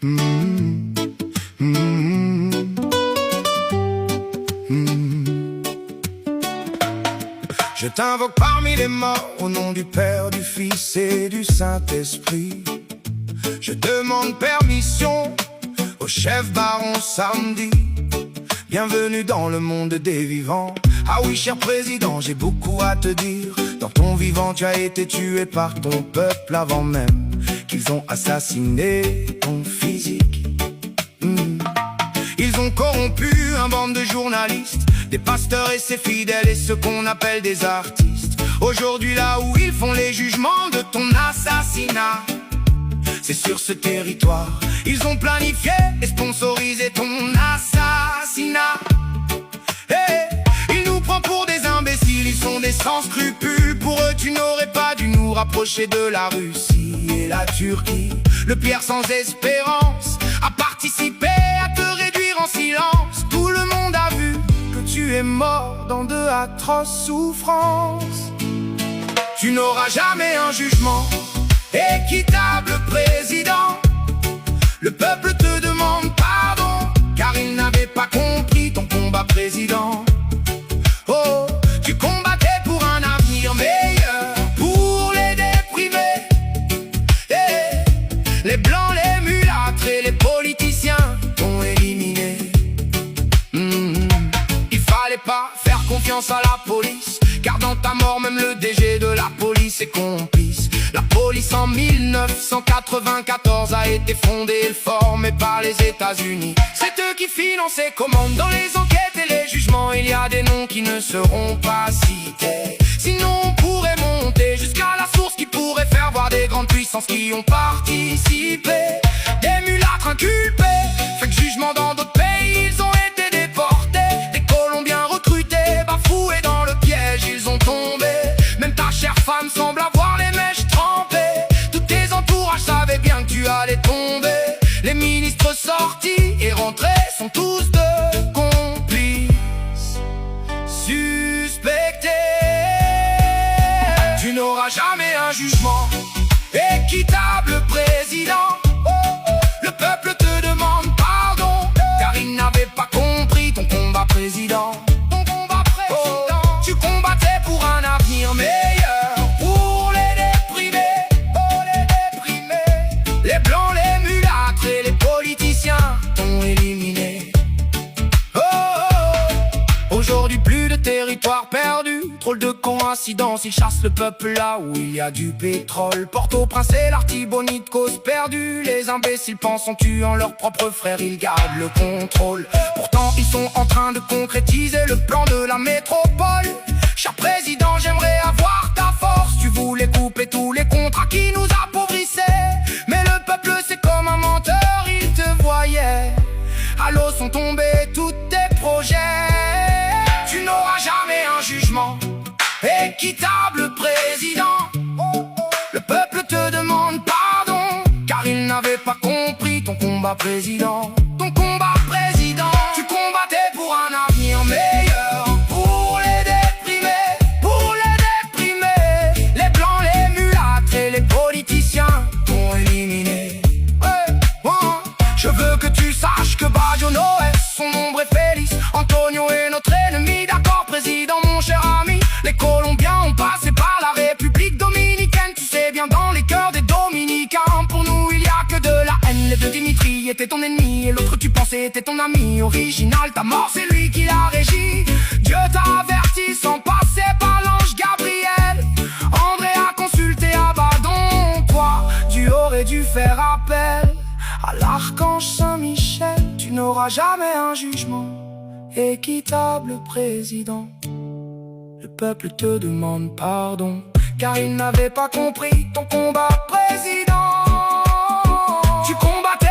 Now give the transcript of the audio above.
Mmh, mmh, mmh. Je t'invoque parmi les morts au nom du Père, du Fils et du Saint-Esprit. Je demande permission au chef baron Samedi. Bienvenue dans le monde des vivants. Ah oui, cher président, j'ai beaucoup à te dire. Dans ton vivant, tu as été tué par ton peuple avant même qu'ils ont assassiné ton physique. Ils ont corrompu un bande de journalistes, des pasteurs et ses fidèles et ce qu'on appelle des artistes. Aujourd'hui, là où ils font les jugements de ton assassinat, c'est sur ce territoire. Ils ont planifié et sponsorisé ton assassinat. Ils nous prennent pour des imbéciles, ils sont des sans scrupules. Pour eux, tu n'aurais pas dû nous rapprocher de la Russie et la Turquie. Le Pierre sans espérance a participé à te réduire en silence. Tout le monde a vu que tu es mort dans de atroces souffrances. Tu n'auras jamais un jugement équitable, président. Le peuple te demande pardon, car il n'avait pas compris ton combat, président. Oh, tu combattais pour un avenir meilleur, pour les déprimés, les blancs, les mulâtres et les politiciens t'ont éliminé. Il fallait pas faire confiance à la police, car dans ta mort même le DG de la police est complice. La police en 1994 a été fondée et formée par les États-Unis. C'est eux qui financent et commandent dans les enquêtes et les jugements. Il y a des noms qui ne seront pas cités, sinon on pourrait monter jusqu'à la source qui pourrait faire voir des grandes puissances qui ont participé. Des mulâtres inculpés, fait que jugement dans d'autres pays, ils ont été déportés. Des Colombiens recrutés, bafoués dans le piège, ils ont tombé. Même ta chère femme semble avoir les mèches trempées. Tous tes entourages savaient bien que tu allais tomber. Les ministres sortis et rentrés sont tous de complices suspectés. Tu n'auras jamais un jugement équitable, président. Le peuple te demande pardon, car il n'avait pas compris ton combat, président. Tu combattais pour un avenir meilleur, pour les déprimés, les blancs, les mulâtres et les politiciens t'ont éliminé. Aujourd'hui plus de territoire perdu, drôle de coïncidence, ils chassent le peuple là où il y a du pétrole. Port-au-Prince et l'Artibonite, cause perdue. Les imbéciles pensent en tuant leurs propres frères, ils gardent le contrôle. Pourtant ils sont en train de concrétiser le plan de la métropole. Cher président, j'aimerais avoir ta force. Tu voulais couper tous les contrats qui nous appauvissaient, mais le peuple c'est comme un menteur, il te voyait. À l'eau sont tombés tous tes projets. Tu n'auras jamais un jugement équitable, président. Le peuple te demande pardon, car il n'avait pas compris ton combat, président. Ton combat, président. Tu combattais pour un avenir meilleur, pour les déprimés, les blancs, les mulâtres et les politiciens t'ont éliminé. Je veux que tu saches que Baggio Noé, son ombre est Félix, Antonio est notre ennemi, d'accord, président, mon cher ami. Les Colombiens ont passé par la République dominicaine, tu sais bien, dans les cœurs des Dominicains. Pour nous il y a que de la haine, les deux Dimitri étaient ton ennemi et l'autre tu pensais était ton ami original. Ta mort c'est lui qui l'a régi, Dieu t'a averti sans passer par l'ange Gabriel. André a consulté Abaddon, toi tu aurais dû faire appel à l'archange Saint-Michel. Tu n'auras jamais un jugement équitable, président. Le peuple te demande pardon, car il n'avait pas compris ton combat, président. Tu combattais